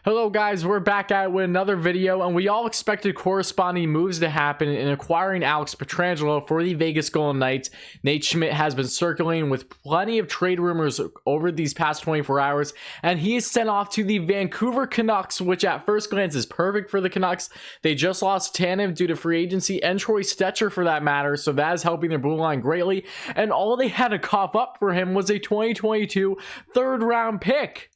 Hello guys, we're back at it with another video, and we all expected corresponding moves to happen in acquiring Alex Pietrangelo for the Vegas Golden Knights. Nate Schmidt has been circling with plenty of trade rumors over these past 24 hours, and he is sent off to the Vancouver Canucks, which at first glance is perfect for the Canucks. They just lost Tanev due to free agency and Troy Stecher for that matter, so that is helping their blue line greatly, and all they had to cough up for him was a 2022 third-round pick.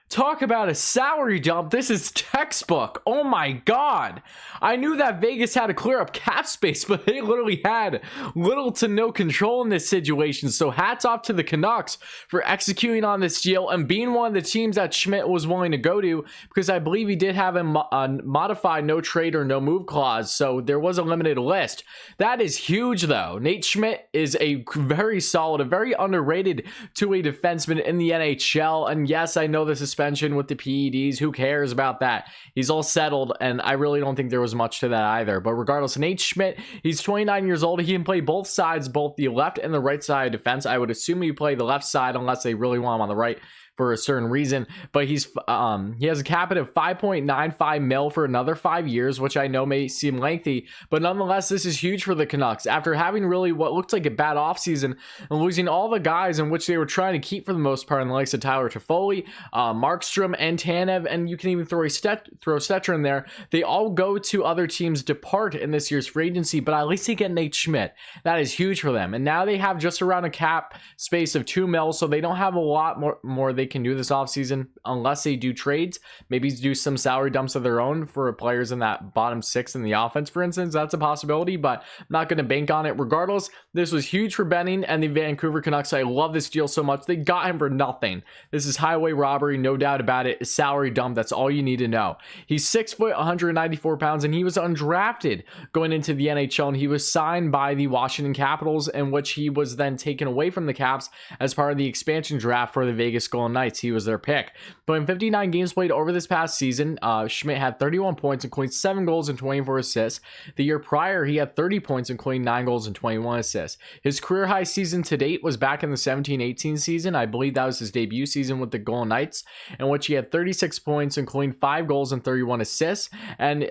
Talk about a salary dump. This is textbook. Oh my god. I knew that Vegas had to clear up cap space, but they literally had little to no control in this situation. So hats off to the Canucks for executing on this deal and being one of the teams that Schmidt was willing to go to, because I believe he did have a modified no trade or no move clause. So there was a limited list. That is huge though. Nate Schmidt is a very solid, a very underrated two-way defenseman in the NHL. And yes, I know the suspension with the PEDs, who cares about that? He's all settled, and I really don't think there was much to that either. But regardless, Nate Schmidt, he's 29 years old. He can play both sides, both the left and the right side of defense. I would assume he play the left side unless they really want him on the right for a certain reason, but he has a cap of 5.95 mil for another 5 years, which I know may seem lengthy, but nonetheless, this is huge for the Canucks. After having really what looked like a bad offseason and losing all the guys in which they were trying to keep for the most part, in the likes of Tyler Toffoli, Markstrom, and Tanev, and you can even throw Stecher in there, they all go to other teams, depart in this year's free agency, but at least they get Nate Schmidt. That is huge for them, and now they have just around a cap space of 2 mil, so they don't have a lot more they can do this offseason unless they do trades, maybe do some salary dumps of their own for players in that bottom 6 in the offense, for instance. That's a possibility, but I'm not going to bank on it. Regardless, this was huge for Benning and the Vancouver Canucks. I love this deal so much. They got him for nothing. This is highway robbery, no doubt about it. A salary dump, that's all you need to know. He's 6 foot, 194 pounds, and he was undrafted going into the NHL, and he was signed by the Washington Capitals, in which he was then taken away from the Caps as part of the expansion draft for the Vegas Golden Knights. He was their pick. But in 59 games played over this past season, Schmidt had 31 points, including 7 goals and 24 assists. The year prior, he had 30 points, including 9 goals and 21 assists. His career high season to date was back in the 17-18 season. I believe that was his debut season with the Golden Knights, in which he had 36 points, including 5 goals and 31 assists. And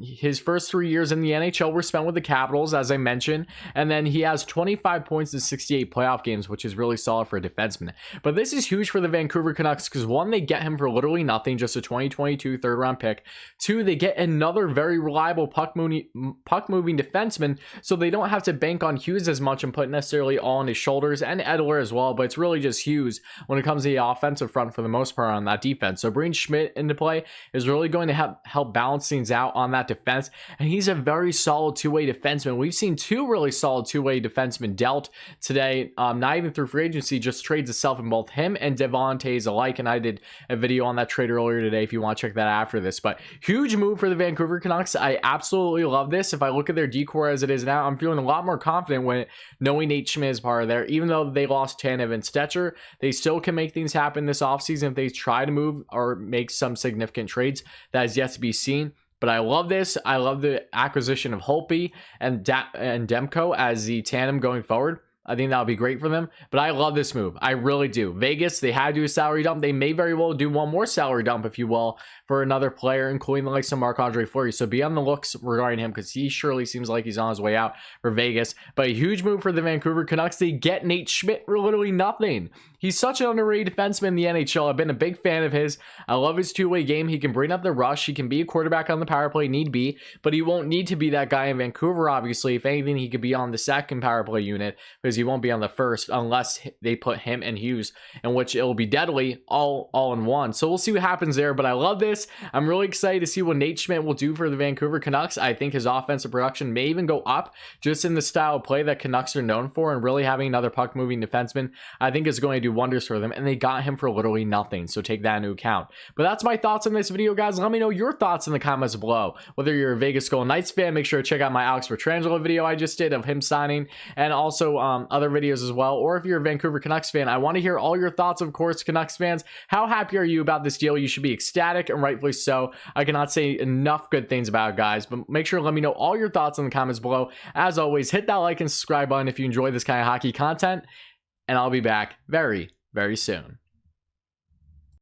his first 3 years in the NHL were spent with the Capitals, as I mentioned. And then he has 25 points in 68 playoff games, which is really solid for a defenseman. But this is huge for the Vancouver Canucks, because 1, they get him for literally nothing, just a 2022 third round pick. 2, they get another very reliable puck moving defenseman, so they don't have to bank on Hughes as much and put necessarily all on his shoulders, and Edler as well, but it's really just Hughes when it comes to the offensive front for the most part on that defense. So bringing Schmidt into play is really going to help balance things out on that defense, and he's a very solid two-way defenseman. We've seen 2 really solid two-way defensemen dealt today, not even through free agency, just trades itself in both him and Devontae's alike, and I did a video on that trade earlier today if you want to check that after this. But huge move for the Vancouver Canucks. I absolutely love this. If I look at their decor as it is now, I'm feeling a lot more confident when knowing Nate Schmidt is part of there. Even though they lost Tanev and Stecher, they still can make things happen this offseason if they try to move or make some significant trades. That is yet to be seen. But I love this. I love the acquisition of Holtby and Demko as the tandem going forward. I think that would be great for them, but I love this move. I really do. Vegas, they had to do a salary dump. They may very well do one more salary dump, if you will, for another player, including the likes of Marc-Andre Fleury. So be on the looks regarding him, because he surely seems like he's on his way out for Vegas. But a huge move for the Vancouver Canucks. They get Nate Schmidt for literally nothing. He's such an underrated defenseman in the NHL. I've been a big fan of his. I love his two-way game. He can bring up the rush. He can be a quarterback on the power play, need be, but he won't need to be that guy in Vancouver, obviously. If anything, he could be on the second power play unit, because he won't be on the first unless they put him and Hughes, in which it will be deadly all in one. So we'll see what happens there, but I love this. I'm really excited to see what Nate Schmidt will do for the Vancouver Canucks. I think his offensive production may even go up, just in the style of play that Canucks are known for, and really having another puck-moving defenseman, I think is going to do wonders for them, and they got him for literally nothing, so take that into account. But that's my thoughts on this video, guys. Let me know your thoughts in the comments below. Whether you're a Vegas Golden Knights fan, make sure to check out my Alex Pietrangelo video I just did of him signing, and also other videos as well. Or if you're a Vancouver Canucks fan, I want to hear all your thoughts, of course. Canucks fans, how happy are you about this deal? You should be ecstatic, and rightfully so. I cannot say enough good things about it, guys, but make sure to let me know all your thoughts in the comments below. As always, hit that like and subscribe button if you enjoy this kind of hockey content, and I'll be back very, very soon.